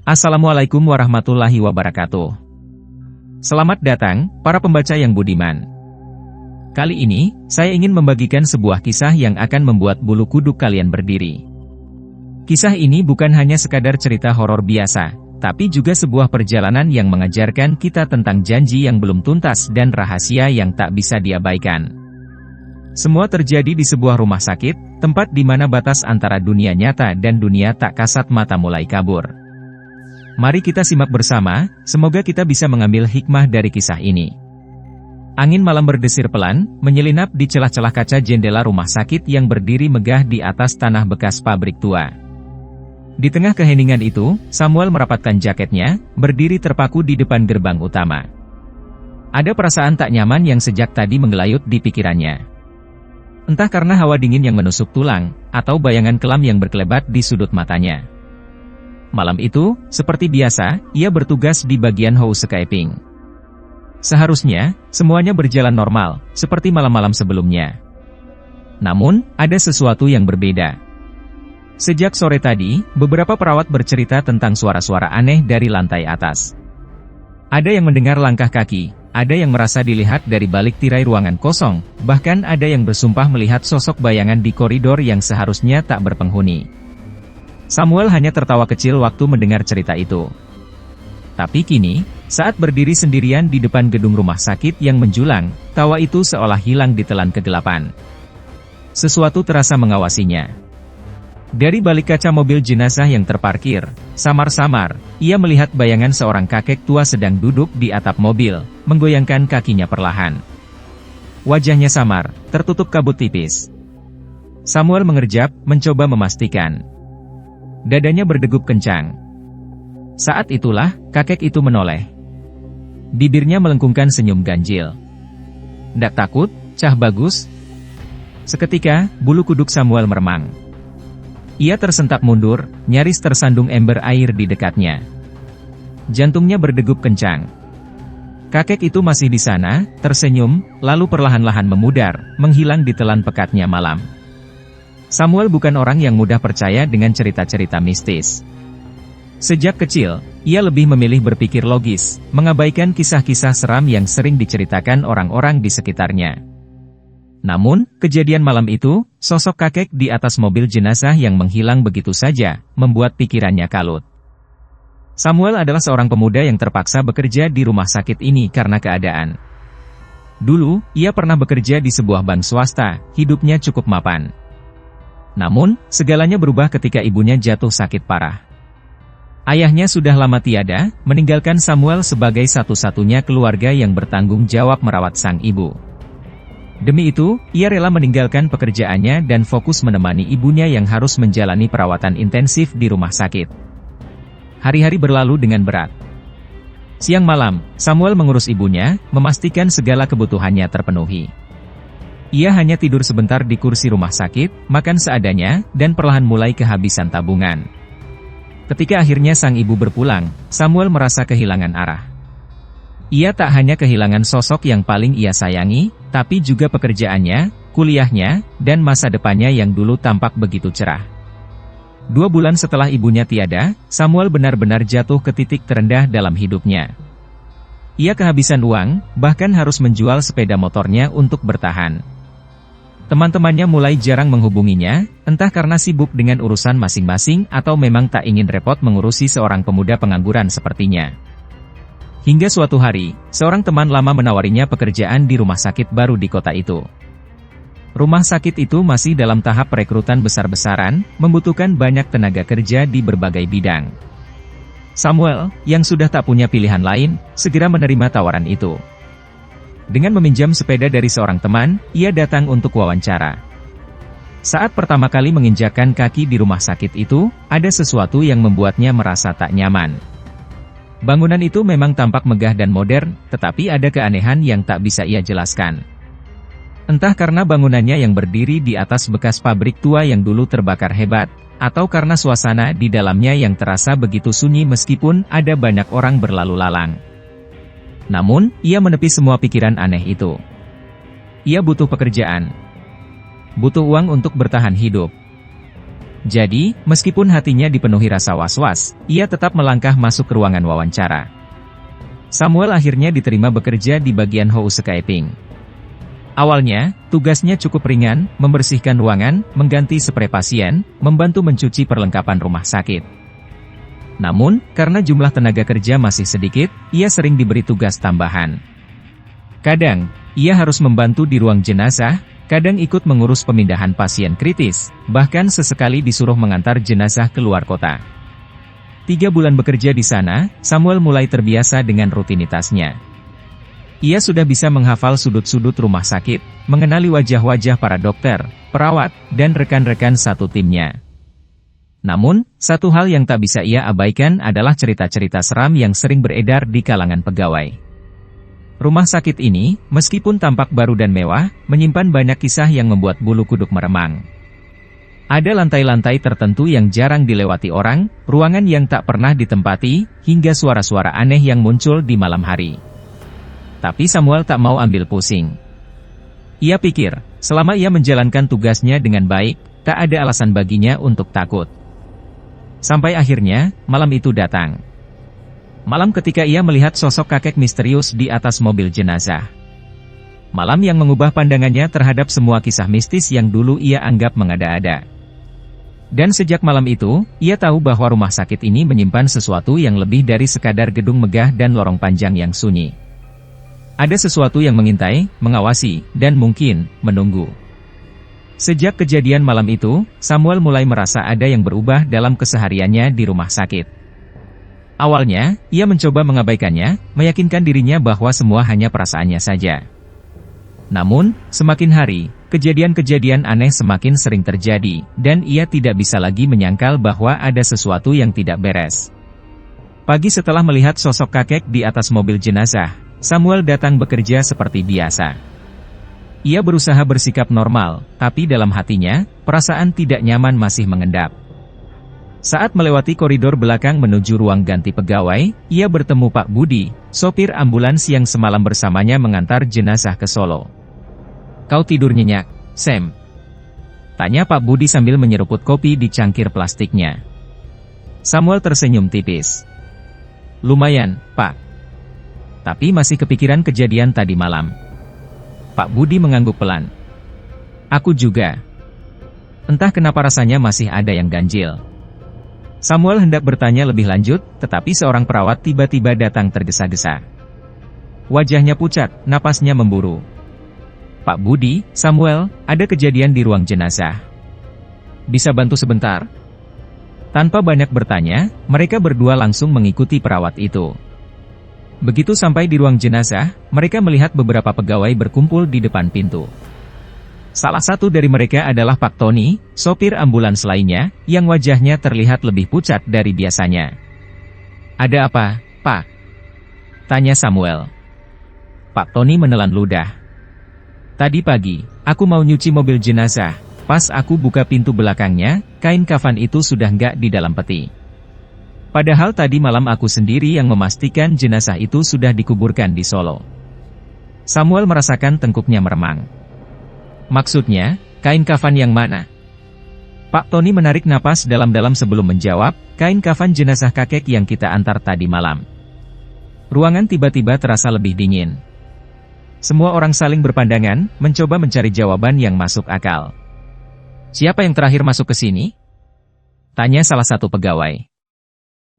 Assalamualaikum warahmatullahi wabarakatuh. Selamat datang, para pembaca yang budiman. Kali ini, saya ingin membagikan sebuah kisah yang akan membuat bulu kuduk kalian berdiri. Kisah ini bukan hanya sekadar cerita horor biasa, tapi juga sebuah perjalanan yang mengajarkan kita tentang janji yang belum tuntas dan rahasia yang tak bisa diabaikan. Semua terjadi di sebuah rumah sakit, tempat di mana batas antara dunia nyata dan dunia tak kasat mata mulai kabur. Mari kita simak bersama, semoga kita bisa mengambil hikmah dari kisah ini. Angin malam berdesir pelan, menyelinap di celah-celah kaca jendela rumah sakit yang berdiri megah di atas tanah bekas pabrik tua. Di tengah keheningan itu, Samuel merapatkan jaketnya, berdiri terpaku di depan gerbang utama. Ada perasaan tak nyaman yang sejak tadi menggelayut di pikirannya. Entah karena hawa dingin yang menusuk tulang, atau bayangan kelam yang berkelebat di sudut matanya. Malam itu, seperti biasa, ia bertugas di bagian housekeeping. Seharusnya, semuanya berjalan normal, seperti malam-malam sebelumnya. Namun, ada sesuatu yang berbeda. Sejak sore tadi, beberapa perawat bercerita tentang suara-suara aneh dari lantai atas. Ada yang mendengar langkah kaki, ada yang merasa dilihat dari balik tirai ruangan kosong, bahkan ada yang bersumpah melihat sosok bayangan di koridor yang seharusnya tak berpenghuni. Samuel hanya tertawa kecil waktu mendengar cerita itu. Tapi kini, saat berdiri sendirian di depan gedung rumah sakit yang menjulang, tawa itu seolah hilang ditelan kegelapan. Sesuatu terasa mengawasinya. Dari balik kaca mobil jenazah yang terparkir, samar-samar, ia melihat bayangan seorang kakek tua sedang duduk di atap mobil, menggoyangkan kakinya perlahan. Wajahnya samar, tertutup kabut tipis. Samuel mengerjap, mencoba memastikan. Dadanya berdegup kencang. Saat itulah, kakek itu menoleh. Bibirnya melengkungkan senyum ganjil. "Ndak takut, Cah Bagus?" Seketika, bulu kuduk Samuel meremang. Ia tersentak mundur, nyaris tersandung ember air di dekatnya. Jantungnya berdegup kencang. Kakek itu masih di sana, tersenyum, lalu perlahan-lahan memudar, menghilang di telan pekatnya malam. Samuel bukan orang yang mudah percaya dengan cerita-cerita mistis. Sejak kecil, ia lebih memilih berpikir logis, mengabaikan kisah-kisah seram yang sering diceritakan orang-orang di sekitarnya. Namun, kejadian malam itu, sosok kakek di atas mobil jenazah yang menghilang begitu saja, membuat pikirannya kalut. Samuel adalah seorang pemuda yang terpaksa bekerja di rumah sakit ini karena keadaan. Dulu, ia pernah bekerja di sebuah bank swasta, hidupnya cukup mapan. Namun, segalanya berubah ketika ibunya jatuh sakit parah. Ayahnya sudah lama tiada, meninggalkan Samuel sebagai satu-satunya keluarga yang bertanggung jawab merawat sang ibu. Demi itu, ia rela meninggalkan pekerjaannya dan fokus menemani ibunya yang harus menjalani perawatan intensif di rumah sakit. Hari-hari berlalu dengan berat. Siang malam, Samuel mengurus ibunya, memastikan segala kebutuhannya terpenuhi. Ia hanya tidur sebentar di kursi rumah sakit, makan seadanya, dan perlahan mulai kehabisan tabungan. Ketika akhirnya sang ibu berpulang, Samuel merasa kehilangan arah. Ia tak hanya kehilangan sosok yang paling ia sayangi, tapi juga pekerjaannya, kuliahnya, dan masa depannya yang dulu tampak begitu cerah. 2 bulan setelah ibunya tiada, Samuel benar-benar jatuh ke titik terendah dalam hidupnya. Ia kehabisan uang, bahkan harus menjual sepeda motornya untuk bertahan. Teman-temannya mulai jarang menghubunginya, entah karena sibuk dengan urusan masing-masing atau memang tak ingin repot mengurusi seorang pemuda pengangguran sepertinya. Hingga suatu hari, seorang teman lama menawarinya pekerjaan di rumah sakit baru di kota itu. Rumah sakit itu masih dalam tahap perekrutan besar-besaran, membutuhkan banyak tenaga kerja di berbagai bidang. Samuel, yang sudah tak punya pilihan lain, segera menerima tawaran itu. Dengan meminjam sepeda dari seorang teman, ia datang untuk wawancara. Saat pertama kali menginjakkan kaki di rumah sakit itu, ada sesuatu yang membuatnya merasa tak nyaman. Bangunan itu memang tampak megah dan modern, tetapi ada keanehan yang tak bisa ia jelaskan. Entah karena bangunannya yang berdiri di atas bekas pabrik tua yang dulu terbakar hebat, atau karena suasana di dalamnya yang terasa begitu sunyi meskipun ada banyak orang berlalu lalang. Namun, ia menepi semua pikiran aneh itu. Ia butuh pekerjaan. Butuh uang untuk bertahan hidup. Jadi, meskipun hatinya dipenuhi rasa was-was, ia tetap melangkah masuk ke ruangan wawancara. Samuel akhirnya diterima bekerja di bagian housekeeping. Awalnya, tugasnya cukup ringan, membersihkan ruangan, mengganti sprei pasien, membantu mencuci perlengkapan rumah sakit. Namun, karena jumlah tenaga kerja masih sedikit, ia sering diberi tugas tambahan. Kadang, ia harus membantu di ruang jenazah, kadang ikut mengurus pemindahan pasien kritis, bahkan sesekali disuruh mengantar jenazah keluar kota. 3 bulan bekerja di sana, Samuel mulai terbiasa dengan rutinitasnya. Ia sudah bisa menghafal sudut-sudut rumah sakit, mengenali wajah-wajah para dokter, perawat, dan rekan-rekan satu timnya. Namun, satu hal yang tak bisa ia abaikan adalah cerita-cerita seram yang sering beredar di kalangan pegawai. Rumah sakit ini, meskipun tampak baru dan mewah, menyimpan banyak kisah yang membuat bulu kuduk meremang. Ada lantai-lantai tertentu yang jarang dilewati orang, ruangan yang tak pernah ditempati, hingga suara-suara aneh yang muncul di malam hari. Tapi Samuel tak mau ambil pusing. Ia pikir, selama ia menjalankan tugasnya dengan baik, tak ada alasan baginya untuk takut. Sampai akhirnya, malam itu datang. Malam ketika ia melihat sosok kakek misterius di atas mobil jenazah. Malam yang mengubah pandangannya terhadap semua kisah mistis yang dulu ia anggap mengada-ada. Dan sejak malam itu, ia tahu bahwa rumah sakit ini menyimpan sesuatu yang lebih dari sekadar gedung megah dan lorong panjang yang sunyi. Ada sesuatu yang mengintai, mengawasi, dan mungkin menunggu. Sejak kejadian malam itu, Samuel mulai merasa ada yang berubah dalam kesehariannya di rumah sakit. Awalnya, ia mencoba mengabaikannya, meyakinkan dirinya bahwa semua hanya perasaannya saja. Namun, semakin hari, kejadian-kejadian aneh semakin sering terjadi, dan ia tidak bisa lagi menyangkal bahwa ada sesuatu yang tidak beres. Pagi setelah melihat sosok kakek di atas mobil jenazah, Samuel datang bekerja seperti biasa. Ia berusaha bersikap normal, tapi dalam hatinya, perasaan tidak nyaman masih mengendap. Saat melewati koridor belakang menuju ruang ganti pegawai, ia bertemu Pak Budi, sopir ambulans yang semalam bersamanya mengantar jenazah ke Solo. "Kau tidur nyenyak, Sam?" tanya Pak Budi sambil menyeruput kopi di cangkir plastiknya. Samuel tersenyum tipis. "Lumayan, Pak. Tapi masih kepikiran kejadian tadi malam." Pak Budi mengangguk pelan. "Aku juga. Entah kenapa rasanya masih ada yang ganjil." Samuel hendak bertanya lebih lanjut, tetapi seorang perawat tiba-tiba datang tergesa-gesa. Wajahnya pucat, napasnya memburu. "Pak Budi, Samuel, ada kejadian di ruang jenazah. Bisa bantu sebentar?" Tanpa banyak bertanya, mereka berdua langsung mengikuti perawat itu. Begitu sampai di ruang jenazah, mereka melihat beberapa pegawai berkumpul di depan pintu. Salah satu dari mereka adalah Pak Tony, sopir ambulans lainnya, yang wajahnya terlihat lebih pucat dari biasanya. "Ada apa, Pak?" tanya Samuel. Pak Tony menelan ludah. "Tadi pagi, aku mau nyuci mobil jenazah. Pas aku buka pintu belakangnya, kain kafan itu sudah nggak di dalam peti. Padahal tadi malam aku sendiri yang memastikan jenazah itu sudah dikuburkan di Solo." Samuel merasakan tengkuknya meremang. "Maksudnya, kain kafan yang mana?" Pak Tony menarik napas dalam-dalam sebelum menjawab, "Kain kafan jenazah kakek yang kita antar tadi malam." Ruangan tiba-tiba terasa lebih dingin. Semua orang saling berpandangan, mencoba mencari jawaban yang masuk akal. "Siapa yang terakhir masuk ke sini?" tanya salah satu pegawai.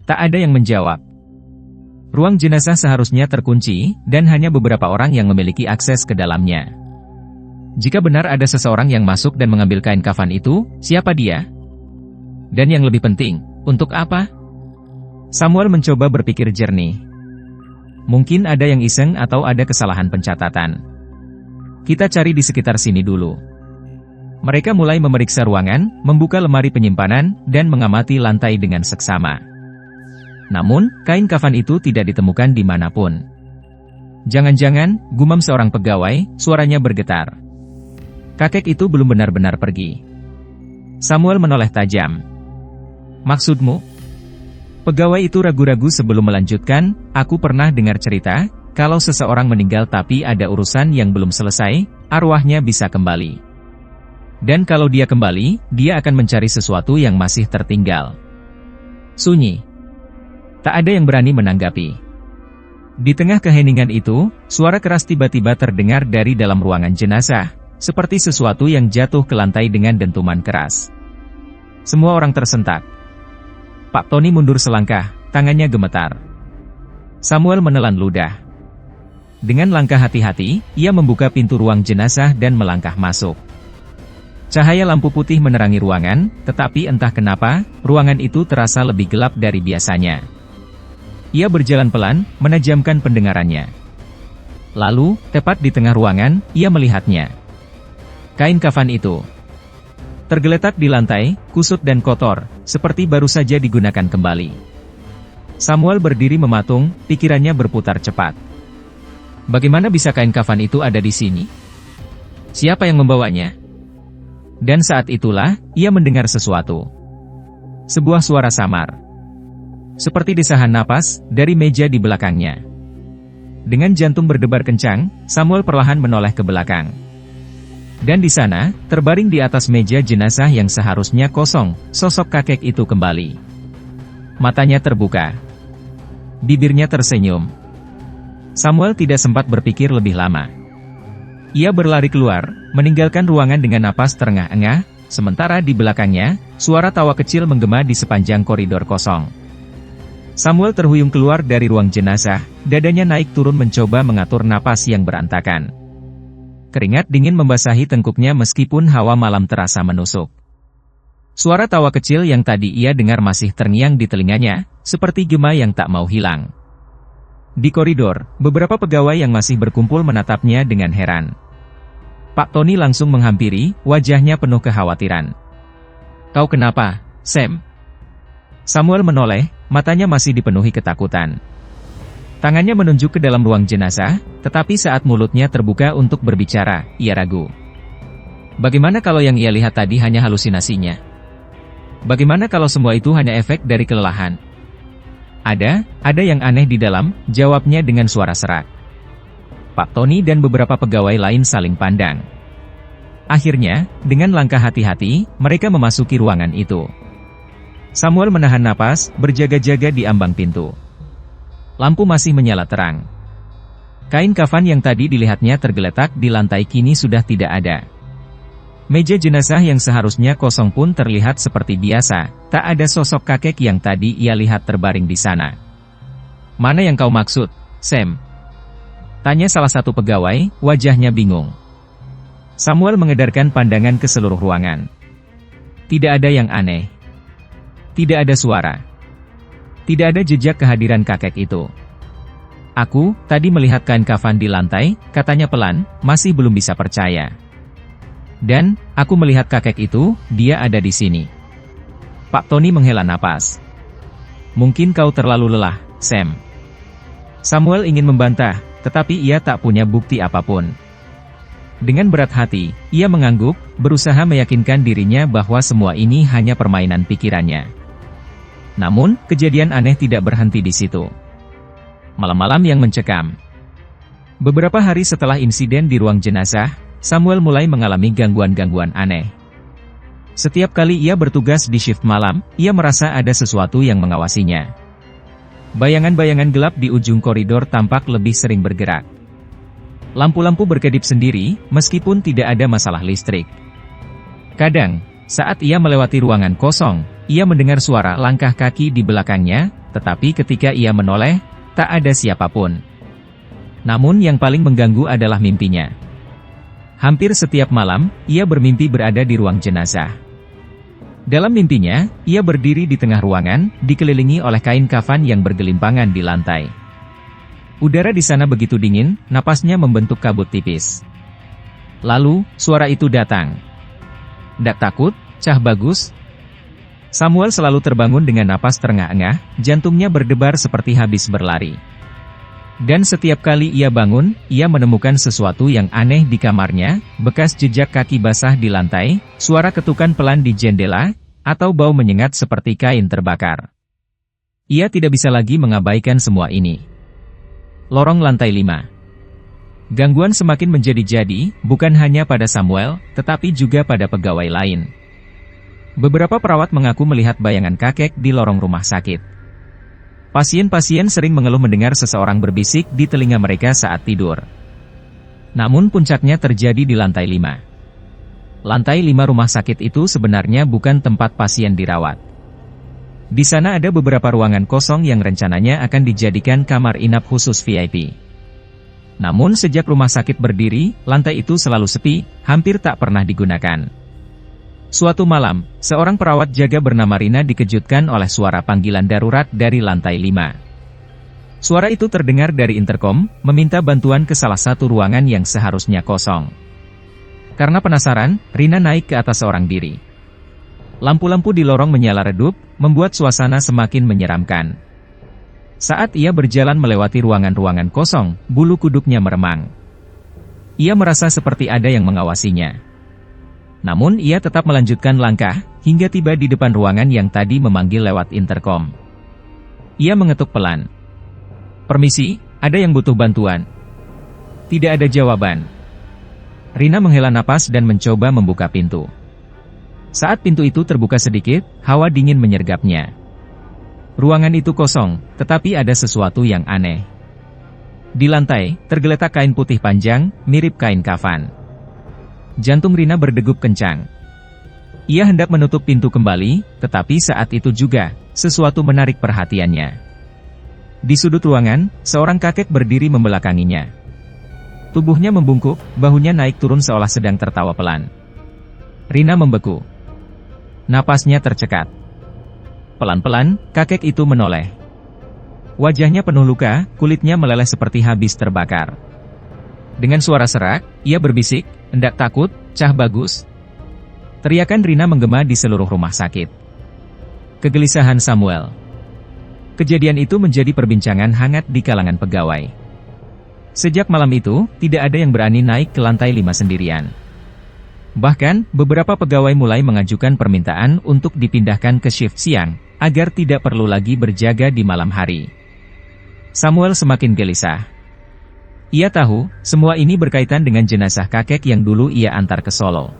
Tak ada yang menjawab. Ruang jenazah seharusnya terkunci, dan hanya beberapa orang yang memiliki akses ke dalamnya. Jika benar ada seseorang yang masuk dan mengambil kain kafan itu, siapa dia? Dan yang lebih penting, untuk apa? Samuel mencoba berpikir jernih. Mungkin ada yang iseng atau ada kesalahan pencatatan. Kita cari di sekitar sini dulu. Mereka mulai memeriksa ruangan, membuka lemari penyimpanan, dan mengamati lantai dengan seksama. Namun, kain kafan itu tidak ditemukan dimanapun. "Jangan-jangan," gumam seorang pegawai, suaranya bergetar. "Kakek itu belum benar-benar pergi." Samuel menoleh tajam. "Maksudmu?" Pegawai itu ragu-ragu sebelum melanjutkan, "Aku pernah dengar cerita, kalau seseorang meninggal tapi ada urusan yang belum selesai, arwahnya bisa kembali. Dan kalau dia kembali, dia akan mencari sesuatu yang masih tertinggal. Sunyi. Tak ada yang berani menanggapi. Di tengah keheningan itu, suara keras tiba-tiba terdengar dari dalam ruangan jenazah, seperti sesuatu yang jatuh ke lantai dengan dentuman keras. Semua orang tersentak. Pak Tony mundur selangkah, tangannya gemetar. Samuel menelan ludah. Dengan langkah hati-hati, ia membuka pintu ruang jenazah dan melangkah masuk. Cahaya lampu putih menerangi ruangan, tetapi entah kenapa, ruangan itu terasa lebih gelap dari biasanya. Ia berjalan pelan, menajamkan pendengarannya. Lalu, tepat di tengah ruangan, ia melihatnya. Kain kafan itu tergeletak di lantai, kusut dan kotor, seperti baru saja digunakan kembali. Samuel berdiri mematung, pikirannya berputar cepat. Bagaimana bisa kain kafan itu ada di sini? Siapa yang membawanya? Dan saat itulah, ia mendengar sesuatu. Sebuah suara samar. Seperti desahan napas, dari meja di belakangnya. Dengan jantung berdebar kencang, Samuel perlahan menoleh ke belakang. Dan di sana, terbaring di atas meja jenazah yang seharusnya kosong, sosok kakek itu kembali. Matanya terbuka. Bibirnya tersenyum. Samuel tidak sempat berpikir lebih lama. Ia berlari keluar, meninggalkan ruangan dengan napas terengah-engah, sementara di belakangnya, suara tawa kecil menggema di sepanjang koridor kosong. Samuel terhuyung keluar dari ruang jenazah, dadanya naik turun mencoba mengatur napas yang berantakan. Keringat dingin membasahi tengkuknya meskipun hawa malam terasa menusuk. Suara tawa kecil yang tadi ia dengar masih terngiang di telinganya, seperti gema yang tak mau hilang. Di koridor, beberapa pegawai yang masih berkumpul menatapnya dengan heran. Pak Tony langsung menghampiri, wajahnya penuh kekhawatiran. "Kau kenapa, Sam?" Samuel menoleh, matanya masih dipenuhi ketakutan. Tangannya menunjuk ke dalam ruang jenazah, tetapi saat mulutnya terbuka untuk berbicara, ia ragu. Bagaimana kalau yang ia lihat tadi hanya halusinasinya? Bagaimana kalau semua itu hanya efek dari kelelahan? Ada yang aneh di dalam, jawabnya dengan suara serak. Pak Tony dan beberapa pegawai lain saling pandang. Akhirnya, dengan langkah hati-hati, mereka memasuki ruangan itu. Samuel menahan napas, berjaga-jaga di ambang pintu. Lampu masih menyala terang. Kain kafan yang tadi dilihatnya tergeletak di lantai kini sudah tidak ada. Meja jenazah yang seharusnya kosong pun terlihat seperti biasa, tak ada sosok kakek yang tadi ia lihat terbaring di sana. "Mana yang kau maksud, Sam?" tanya salah satu pegawai, wajahnya bingung. Samuel mengedarkan pandangan ke seluruh ruangan. Tidak ada yang aneh. Tidak ada suara. Tidak ada jejak kehadiran kakek itu. "Aku, tadi melihat kain kafan di lantai," katanya pelan, masih belum bisa percaya. "Dan, aku melihat kakek itu, dia ada di sini." Pak Tony menghela napas. "Mungkin kau terlalu lelah, Sam." Samuel ingin membantah, tetapi ia tak punya bukti apapun. Dengan berat hati, ia mengangguk, berusaha meyakinkan dirinya bahwa semua ini hanya permainan pikirannya. Namun, kejadian aneh tidak berhenti di situ. Malam-malam yang mencekam. Beberapa hari setelah insiden di ruang jenazah, Samuel mulai mengalami gangguan-gangguan aneh. Setiap kali ia bertugas di shift malam, ia merasa ada sesuatu yang mengawasinya. Bayangan-bayangan gelap di ujung koridor tampak lebih sering bergerak. Lampu-lampu berkedip sendiri, meskipun tidak ada masalah listrik. Kadang, saat ia melewati ruangan kosong, ia mendengar suara langkah kaki di belakangnya, tetapi ketika ia menoleh, tak ada siapapun. Namun yang paling mengganggu adalah mimpinya. Hampir setiap malam, ia bermimpi berada di ruang jenazah. Dalam mimpinya, ia berdiri di tengah ruangan, dikelilingi oleh kain kafan yang bergelimpangan di lantai. Udara di sana begitu dingin, napasnya membentuk kabut tipis. Lalu, suara itu datang. "Ndak takut, Cah Bagus?" Samuel selalu terbangun dengan napas terengah-engah, jantungnya berdebar seperti habis berlari. Dan setiap kali ia bangun, ia menemukan sesuatu yang aneh di kamarnya, bekas jejak kaki basah di lantai, suara ketukan pelan di jendela, atau bau menyengat seperti kain terbakar. Ia tidak bisa lagi mengabaikan semua ini. Lorong lantai 5. Gangguan semakin menjadi-jadi, bukan hanya pada Samuel, tetapi juga pada pegawai lain. Beberapa perawat mengaku melihat bayangan kakek di lorong rumah sakit. Pasien-pasien sering mengeluh mendengar seseorang berbisik di telinga mereka saat tidur. Namun puncaknya terjadi di lantai 5. Lantai 5 rumah sakit itu sebenarnya bukan tempat pasien dirawat. Di sana ada beberapa ruangan kosong yang rencananya akan dijadikan kamar inap khusus VIP. Namun sejak rumah sakit berdiri, lantai itu selalu sepi, hampir tak pernah digunakan. Suatu malam, seorang perawat jaga bernama Rina dikejutkan oleh suara panggilan darurat dari lantai 5. Suara itu terdengar dari interkom, meminta bantuan ke salah satu ruangan yang seharusnya kosong. Karena penasaran, Rina naik ke atas seorang diri. Lampu-lampu di lorong menyala redup, membuat suasana semakin menyeramkan. Saat ia berjalan melewati ruangan-ruangan kosong, bulu kuduknya meremang. Ia merasa seperti ada yang mengawasinya. Namun ia tetap melanjutkan langkah, hingga tiba di depan ruangan yang tadi memanggil lewat interkom. Ia mengetuk pelan. "Permisi, ada yang butuh bantuan?" Tidak ada jawaban. Rina menghela napas dan mencoba membuka pintu. Saat pintu itu terbuka sedikit, hawa dingin menyergapnya. Ruangan itu kosong, tetapi ada sesuatu yang aneh. Di lantai, tergeletak kain putih panjang, mirip kain kafan. Jantung Rina berdegup kencang. Ia hendak menutup pintu kembali, tetapi saat itu juga, sesuatu menarik perhatiannya. Di sudut ruangan, seorang kakek berdiri membelakanginya. Tubuhnya membungkuk, bahunya naik turun seolah sedang tertawa pelan. Rina membeku. Napasnya tercekat. Pelan-pelan, kakek itu menoleh. Wajahnya penuh luka, kulitnya meleleh seperti habis terbakar. Dengan suara serak, ia berbisik, "Ndak takut, Cah Bagus?" Teriakan Rina menggema di seluruh rumah sakit. Kegelisahan Samuel. Kejadian itu menjadi perbincangan hangat di kalangan pegawai. Sejak malam itu, tidak ada yang berani naik ke lantai 5 sendirian. Bahkan, beberapa pegawai mulai mengajukan permintaan untuk dipindahkan ke shift siang, agar tidak perlu lagi berjaga di malam hari. Samuel semakin gelisah. Ia tahu, semua ini berkaitan dengan jenazah kakek yang dulu ia antar ke Solo.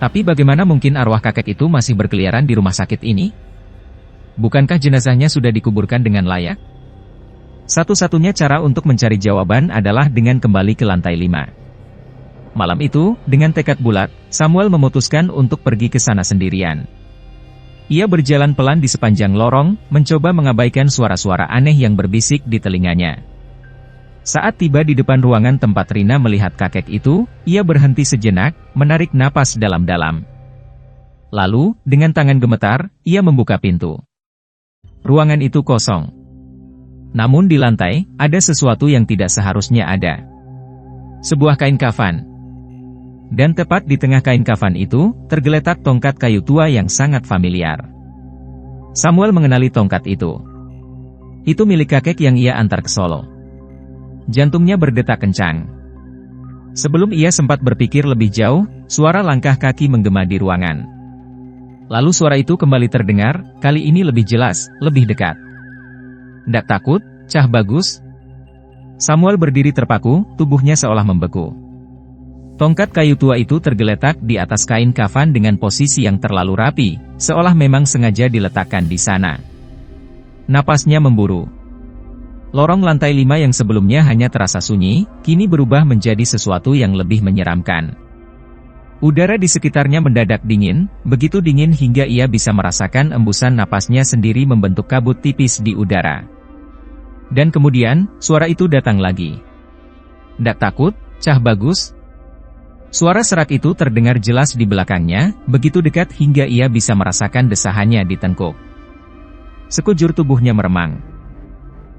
Tapi bagaimana mungkin arwah kakek itu masih berkeliaran di rumah sakit ini? Bukankah jenazahnya sudah dikuburkan dengan layak? Satu-satunya cara untuk mencari jawaban adalah dengan kembali ke lantai 5. Malam itu, dengan tekad bulat, Samuel memutuskan untuk pergi ke sana sendirian. Ia berjalan pelan di sepanjang lorong, mencoba mengabaikan suara-suara aneh yang berbisik di telinganya. Saat tiba di depan ruangan tempat Rina melihat kakek itu, ia berhenti sejenak, menarik napas dalam-dalam. Lalu, dengan tangan gemetar, ia membuka pintu. Ruangan itu kosong. Namun di lantai, ada sesuatu yang tidak seharusnya ada. Sebuah kain kafan. Dan tepat di tengah kain kafan itu, tergeletak tongkat kayu tua yang sangat familiar. Samuel mengenali tongkat itu. Itu milik kakek yang ia antar ke Solo. Jantungnya berdetak kencang. Sebelum ia sempat berpikir lebih jauh, suara langkah kaki menggema di ruangan. Lalu suara itu kembali terdengar, kali ini lebih jelas, lebih dekat. "Ndak takut, Cah Bagus?" Samuel berdiri terpaku, tubuhnya seolah membeku. Tongkat kayu tua itu tergeletak di atas kain kafan dengan posisi yang terlalu rapi, seolah memang sengaja diletakkan di sana. Napasnya memburu. Lorong lantai 5 yang sebelumnya hanya terasa sunyi, kini berubah menjadi sesuatu yang lebih menyeramkan. Udara di sekitarnya mendadak dingin, begitu dingin hingga ia bisa merasakan embusan napasnya sendiri membentuk kabut tipis di udara. Dan kemudian, suara itu datang lagi. "Ndak takut, Cah Bagus?" Suara serak itu terdengar jelas di belakangnya, begitu dekat hingga ia bisa merasakan desahannya di tengkuk. Sekujur tubuhnya meremang.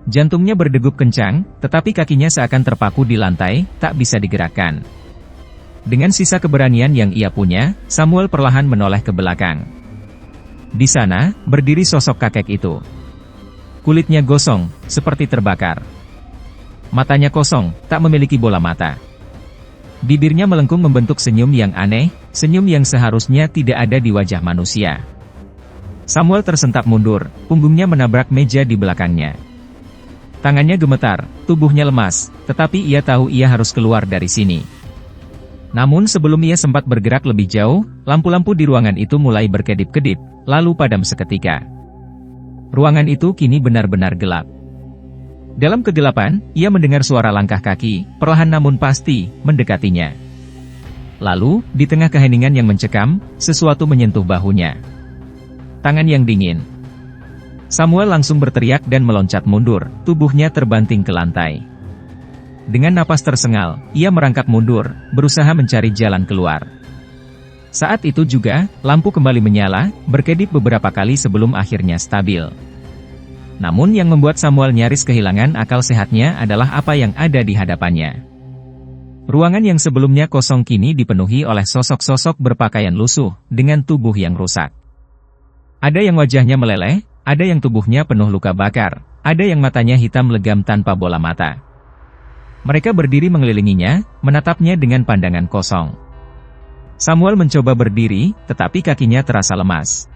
Jantungnya berdegup kencang, tetapi kakinya seakan terpaku di lantai, tak bisa digerakkan. Dengan sisa keberanian yang ia punya, Samuel perlahan menoleh ke belakang. Di sana, berdiri sosok kakek itu. Kulitnya gosong, seperti terbakar. Matanya kosong, tak memiliki bola mata. Bibirnya melengkung membentuk senyum yang aneh, senyum yang seharusnya tidak ada di wajah manusia. Samuel tersentak mundur, punggungnya menabrak meja di belakangnya. Tangannya gemetar, tubuhnya lemas, tetapi ia tahu ia harus keluar dari sini. Namun sebelum ia sempat bergerak lebih jauh, lampu-lampu di ruangan itu mulai berkedip-kedip, lalu padam seketika. Ruangan itu kini benar-benar gelap. Dalam kegelapan, ia mendengar suara langkah kaki, perlahan namun pasti, mendekatinya. Lalu, di tengah keheningan yang mencekam, sesuatu menyentuh bahunya. Tangan yang dingin. Samuel langsung berteriak dan meloncat mundur, tubuhnya terbanting ke lantai. Dengan napas tersengal, ia merangkak mundur, berusaha mencari jalan keluar. Saat itu juga, lampu kembali menyala, berkedip beberapa kali sebelum akhirnya stabil. Namun yang membuat Samuel nyaris kehilangan akal sehatnya adalah apa yang ada di hadapannya. Ruangan yang sebelumnya kosong kini dipenuhi oleh sosok-sosok berpakaian lusuh, dengan tubuh yang rusak. Ada yang wajahnya meleleh, ada yang tubuhnya penuh luka bakar, ada yang matanya hitam legam tanpa bola mata. Mereka berdiri mengelilinginya, menatapnya dengan pandangan kosong. Samuel mencoba berdiri, tetapi kakinya terasa lemas.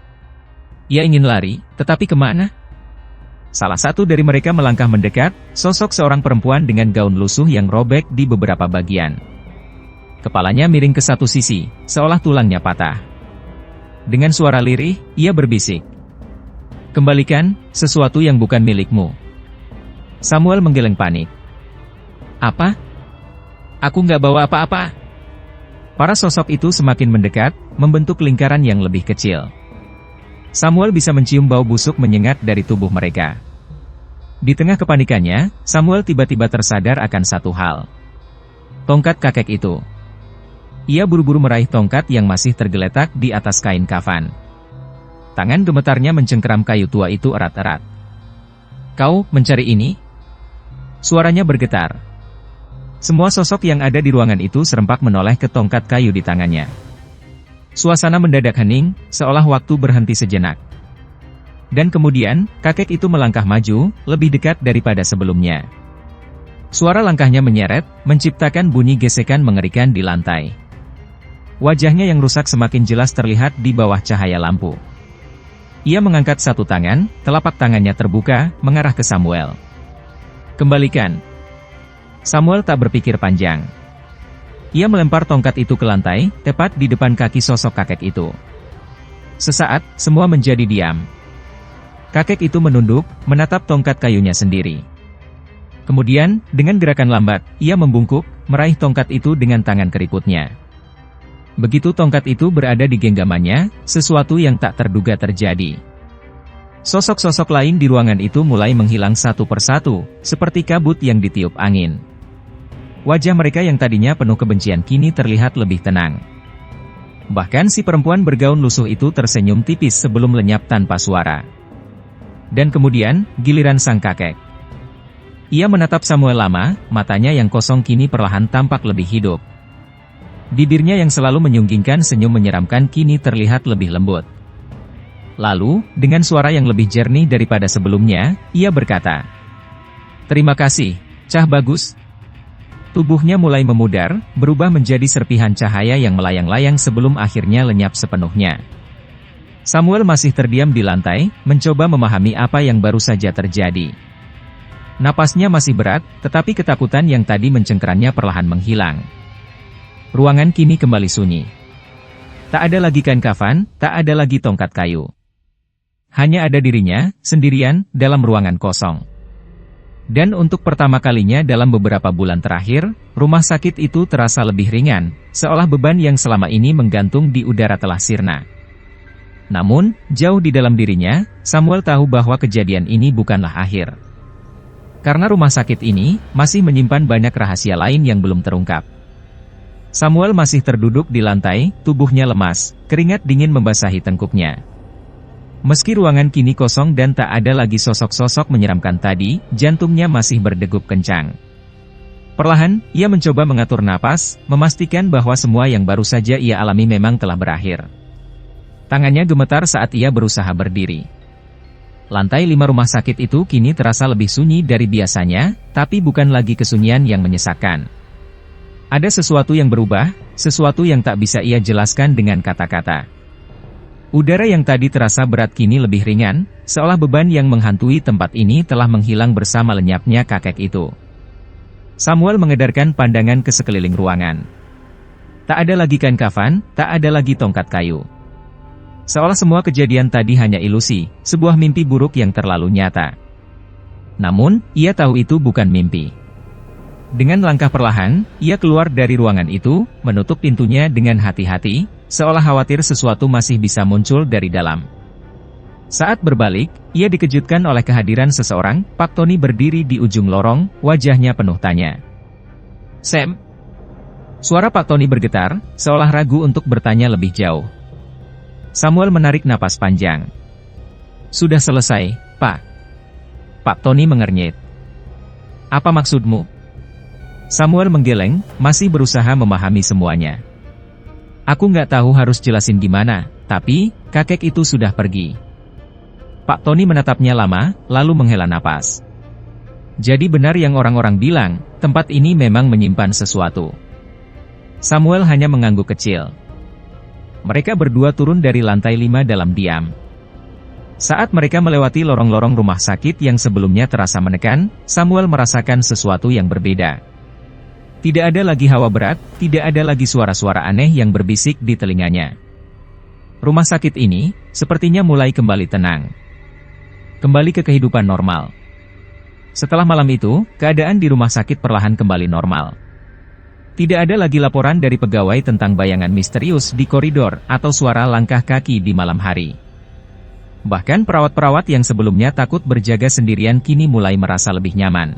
Ia ingin lari, tetapi kemana? Salah satu dari mereka melangkah mendekat, sosok seorang perempuan dengan gaun lusuh yang robek di beberapa bagian. Kepalanya miring ke satu sisi, seolah tulangnya patah. Dengan suara lirih, ia berbisik. Kembalikan sesuatu yang bukan milikmu. Samuel menggeleng panik. Apa? Aku nggak bawa apa-apa. Para sosok itu semakin mendekat, membentuk lingkaran yang lebih kecil. Samuel bisa mencium bau busuk menyengat dari tubuh mereka. Di tengah kepanikannya, Samuel tiba-tiba tersadar akan satu hal. Tongkat kakek itu. Ia buru-buru meraih tongkat yang masih tergeletak di atas kain kafan. Tangan gemetarnya mencengkeram kayu tua itu erat-erat. Kau mencari ini? Suaranya bergetar. Semua sosok yang ada di ruangan itu serempak menoleh ke tongkat kayu di tangannya. Suasana mendadak hening, seolah waktu berhenti sejenak. Dan kemudian, kakek itu melangkah maju, lebih dekat daripada sebelumnya. Suara langkahnya menyeret, menciptakan bunyi gesekan mengerikan di lantai. Wajahnya yang rusak semakin jelas terlihat di bawah cahaya lampu. Ia mengangkat satu tangan, telapak tangannya terbuka, mengarah ke Samuel. Kembalikan. Samuel tak berpikir panjang. Ia melempar tongkat itu ke lantai, tepat di depan kaki sosok kakek itu. Sesaat, semua menjadi diam. Kakek itu menunduk, menatap tongkat kayunya sendiri. Kemudian, dengan gerakan lambat, ia membungkuk, meraih tongkat itu dengan tangan keriputnya. Begitu tongkat itu berada di genggamannya, sesuatu yang tak terduga terjadi. Sosok-sosok lain di ruangan itu mulai menghilang satu persatu, seperti kabut yang ditiup angin. Wajah mereka yang tadinya penuh kebencian kini terlihat lebih tenang. Bahkan si perempuan bergaun lusuh itu tersenyum tipis sebelum lenyap tanpa suara. Dan kemudian, giliran sang kakek. Ia menatap Samuel lama, matanya yang kosong kini perlahan tampak lebih hidup. Bibirnya yang selalu menyunggingkan senyum menyeramkan kini terlihat lebih lembut. Lalu, dengan suara yang lebih jernih daripada sebelumnya, ia berkata, "Terima kasih, Cah Bagus." Tubuhnya mulai memudar, berubah menjadi serpihan cahaya yang melayang-layang sebelum akhirnya lenyap sepenuhnya. Samuel masih terdiam di lantai, mencoba memahami apa yang baru saja terjadi. Napasnya masih berat, tetapi ketakutan yang tadi mencengkeramnya perlahan menghilang. Ruangan kini kembali sunyi. Tak ada lagi kain kafan, tak ada lagi tongkat kayu. Hanya ada dirinya, sendirian, dalam ruangan kosong. Dan untuk pertama kalinya dalam beberapa bulan terakhir, rumah sakit itu terasa lebih ringan, seolah beban yang selama ini menggantung di udara telah sirna. Namun, jauh di dalam dirinya, Samuel tahu bahwa kejadian ini bukanlah akhir. Karena rumah sakit ini, masih menyimpan banyak rahasia lain yang belum terungkap. Samuel masih terduduk di lantai, tubuhnya lemas, keringat dingin membasahi tengkuknya. Meski ruangan kini kosong dan tak ada lagi sosok-sosok menyeramkan tadi, jantungnya masih berdegup kencang. Perlahan, ia mencoba mengatur napas, memastikan bahwa semua yang baru saja ia alami memang telah berakhir. Tangannya gemetar saat ia berusaha berdiri. Lantai 5 rumah sakit itu kini terasa lebih sunyi dari biasanya, tapi bukan lagi kesunyian yang menyesakkan. Ada sesuatu yang berubah, sesuatu yang tak bisa ia jelaskan dengan kata-kata. Udara yang tadi terasa berat kini lebih ringan, seolah beban yang menghantui tempat ini telah menghilang bersama lenyapnya kakek itu. Samuel mengedarkan pandangan ke sekeliling ruangan. Tak ada lagi kain kafan, tak ada lagi tongkat kayu. Seolah semua kejadian tadi hanya ilusi, sebuah mimpi buruk yang terlalu nyata. Namun, ia tahu itu bukan mimpi. Dengan langkah perlahan, ia keluar dari ruangan itu, menutup pintunya dengan hati-hati, seolah khawatir sesuatu masih bisa muncul dari dalam. Saat berbalik, ia dikejutkan oleh kehadiran seseorang. Pak Tony berdiri di ujung lorong, wajahnya penuh tanya. "Sam?" Suara Pak Tony bergetar, seolah ragu untuk bertanya lebih jauh. Samuel menarik napas panjang. "Sudah selesai, Pak." Pak Tony mengernyit. "Apa maksudmu?" Samuel menggeleng, masih berusaha memahami semuanya. "Aku nggak tahu harus jelasin gimana, tapi, kakek itu sudah pergi." Pak Tony menatapnya lama, lalu menghela napas. "Jadi benar yang orang-orang bilang, tempat ini memang menyimpan sesuatu." Samuel hanya mengangguk kecil. Mereka berdua turun dari lantai 5 dalam diam. Saat mereka melewati lorong-lorong rumah sakit yang sebelumnya terasa menekan, Samuel merasakan sesuatu yang berbeda. Tidak ada lagi hawa berat, tidak ada lagi suara-suara aneh yang berbisik di telinganya. Rumah sakit ini, sepertinya mulai kembali tenang. Kembali ke kehidupan normal. Setelah malam itu, keadaan di rumah sakit perlahan kembali normal. Tidak ada lagi laporan dari pegawai tentang bayangan misterius di koridor atau suara langkah kaki di malam hari. Bahkan perawat-perawat yang sebelumnya takut berjaga sendirian kini mulai merasa lebih nyaman.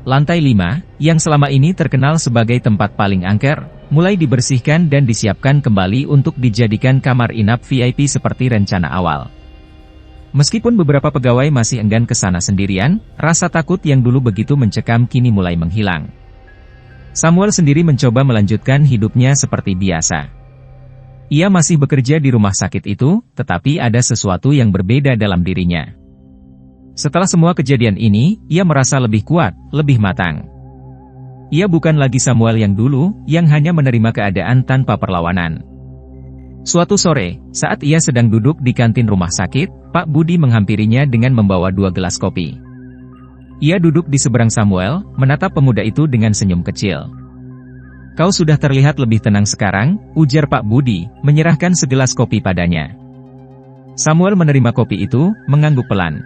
Lantai 5, yang selama ini terkenal sebagai tempat paling angker, mulai dibersihkan dan disiapkan kembali untuk dijadikan kamar inap VIP seperti rencana awal. Meskipun beberapa pegawai masih enggan ke sana sendirian, rasa takut yang dulu begitu mencekam kini mulai menghilang. Samuel sendiri mencoba melanjutkan hidupnya seperti biasa. Ia masih bekerja di rumah sakit itu, tetapi ada sesuatu yang berbeda dalam dirinya. Setelah semua kejadian ini, ia merasa lebih kuat, lebih matang. Ia bukan lagi Samuel yang dulu, yang hanya menerima keadaan tanpa perlawanan. Suatu sore, saat ia sedang duduk di kantin rumah sakit, Pak Budi menghampirinya dengan membawa 2 gelas kopi. Ia duduk di seberang Samuel, menatap pemuda itu dengan senyum kecil. "Kau sudah terlihat lebih tenang sekarang," ujar Pak Budi, menyerahkan segelas kopi padanya. Samuel menerima kopi itu, mengangguk pelan.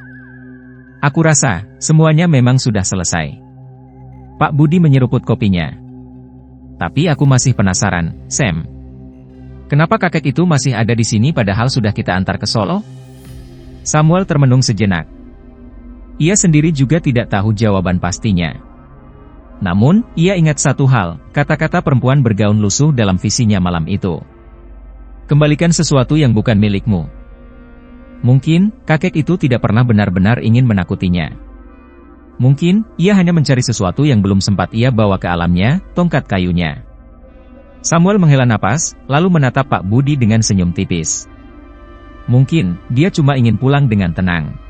"Aku rasa, semuanya memang sudah selesai." Pak Budi menyeruput kopinya. "Tapi aku masih penasaran, Sam. Kenapa kakek itu masih ada di sini padahal sudah kita antar ke Solo?" Samuel termenung sejenak. Ia sendiri juga tidak tahu jawaban pastinya. Namun, ia ingat satu hal, kata-kata perempuan bergaun lusuh dalam visinya malam itu. "Kembalikan sesuatu yang bukan milikmu." Mungkin, kakek itu tidak pernah benar-benar ingin menakutinya. Mungkin, ia hanya mencari sesuatu yang belum sempat ia bawa ke alamnya, tongkat kayunya. Samuel menghela napas, lalu menatap Pak Budi dengan senyum tipis. Mungkin, dia cuma ingin pulang dengan tenang.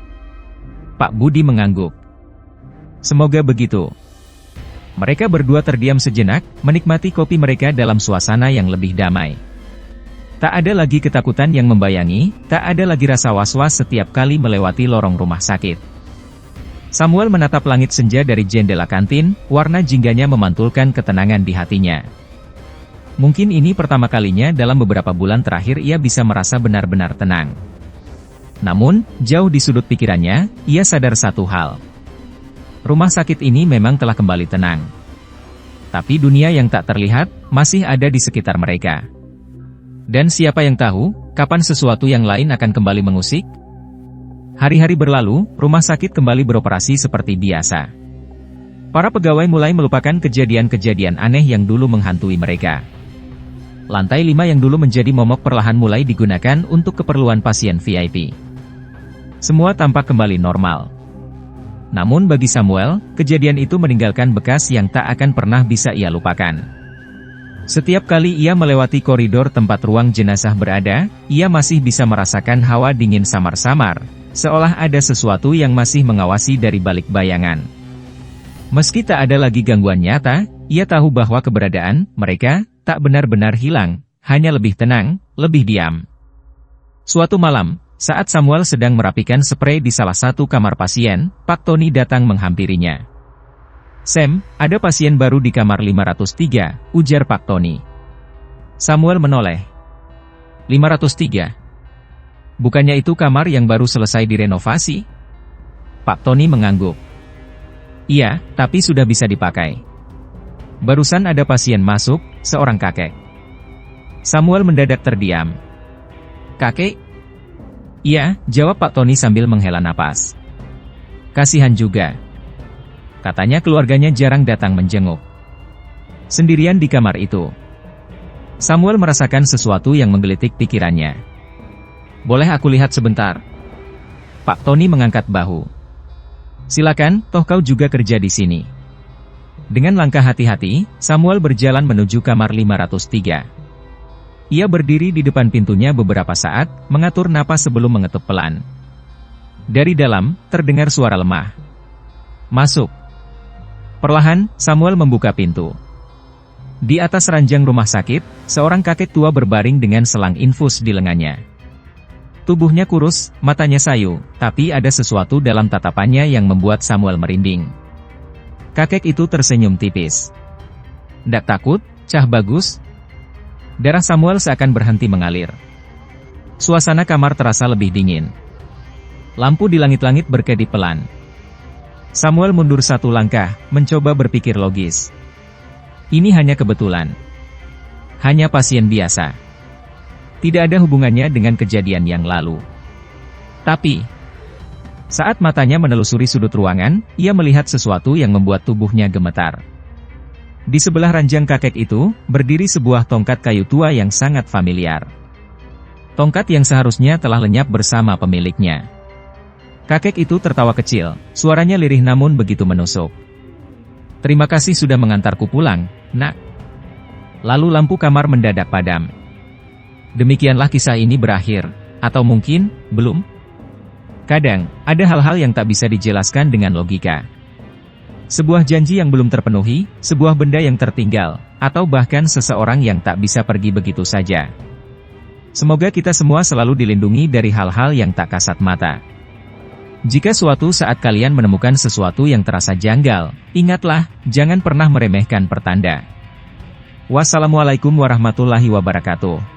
Pak Budi mengangguk. "Semoga begitu." Mereka berdua terdiam sejenak, menikmati kopi mereka dalam suasana yang lebih damai. Tak ada lagi ketakutan yang membayangi, tak ada lagi rasa was-was setiap kali melewati lorong rumah sakit. Samuel menatap langit senja dari jendela kantin, warna jingganya memantulkan ketenangan di hatinya. Mungkin ini pertama kalinya dalam beberapa bulan terakhir ia bisa merasa benar-benar tenang. Namun, jauh di sudut pikirannya, ia sadar satu hal. Rumah sakit ini memang telah kembali tenang. Tapi dunia yang tak terlihat, masih ada di sekitar mereka. Dan siapa yang tahu, kapan sesuatu yang lain akan kembali mengusik? Hari-hari berlalu, rumah sakit kembali beroperasi seperti biasa. Para pegawai mulai melupakan kejadian-kejadian aneh yang dulu menghantui mereka. Lantai 5 yang dulu menjadi momok perlahan mulai digunakan untuk keperluan pasien VIP. Semua tampak kembali normal. Namun bagi Samuel, kejadian itu meninggalkan bekas yang tak akan pernah bisa ia lupakan. Setiap kali ia melewati koridor tempat ruang jenazah berada, ia masih bisa merasakan hawa dingin samar-samar, seolah ada sesuatu yang masih mengawasi dari balik bayangan. Meski tak ada lagi gangguan nyata, ia tahu bahwa keberadaan mereka tak benar-benar hilang, hanya lebih tenang, lebih diam. Suatu malam, saat Samuel sedang merapikan sprei di salah satu kamar pasien, Pak Tony datang menghampirinya. "Sam, ada pasien baru di kamar 503, ujar Pak Tony. Samuel menoleh. 503? Bukannya itu kamar yang baru selesai direnovasi? Pak Tony mengangguk. Iya, tapi sudah bisa dipakai. Barusan ada pasien masuk, seorang kakek. Samuel mendadak terdiam. Kakek? Iya, jawab Pak Tony sambil menghela napas. Kasihan juga. Katanya keluarganya jarang datang menjenguk. Sendirian di kamar itu. Samuel merasakan sesuatu yang menggelitik pikirannya. Boleh aku lihat sebentar? Pak Tony mengangkat bahu. Silakan, toh kau juga kerja di sini. Dengan langkah hati-hati, Samuel berjalan menuju kamar 503. Ia berdiri di depan pintunya beberapa saat, mengatur napas sebelum mengetuk pelan. Dari dalam, terdengar suara lemah. Masuk. Perlahan, Samuel membuka pintu. Di atas ranjang rumah sakit, seorang kakek tua berbaring dengan selang infus di lengannya. Tubuhnya kurus, matanya sayu, tapi ada sesuatu dalam tatapannya yang membuat Samuel merinding. Kakek itu tersenyum tipis. Ndak takut, Cah Bagus? Darah Samuel seakan berhenti mengalir. Suasana kamar terasa lebih dingin. Lampu di langit-langit berkedip pelan. Samuel mundur satu langkah, mencoba berpikir logis. Ini hanya kebetulan. Hanya pasien biasa. Tidak ada hubungannya dengan kejadian yang lalu. Tapi, saat matanya menelusuri sudut ruangan, ia melihat sesuatu yang membuat tubuhnya gemetar. Di sebelah ranjang kakek itu, berdiri sebuah tongkat kayu tua yang sangat familiar. Tongkat yang seharusnya telah lenyap bersama pemiliknya. Kakek itu tertawa kecil, suaranya lirih namun begitu menusuk. Terima kasih sudah mengantarku pulang, nak. Lalu lampu kamar mendadak padam. Demikianlah kisah ini berakhir, atau mungkin, belum? Kadang, ada hal-hal yang tak bisa dijelaskan dengan logika. Sebuah janji yang belum terpenuhi, sebuah benda yang tertinggal, atau bahkan seseorang yang tak bisa pergi begitu saja. Semoga kita semua selalu dilindungi dari hal-hal yang tak kasat mata. Jika suatu saat kalian menemukan sesuatu yang terasa janggal, ingatlah, jangan pernah meremehkan pertanda. Wassalamualaikum warahmatullahi wabarakatuh.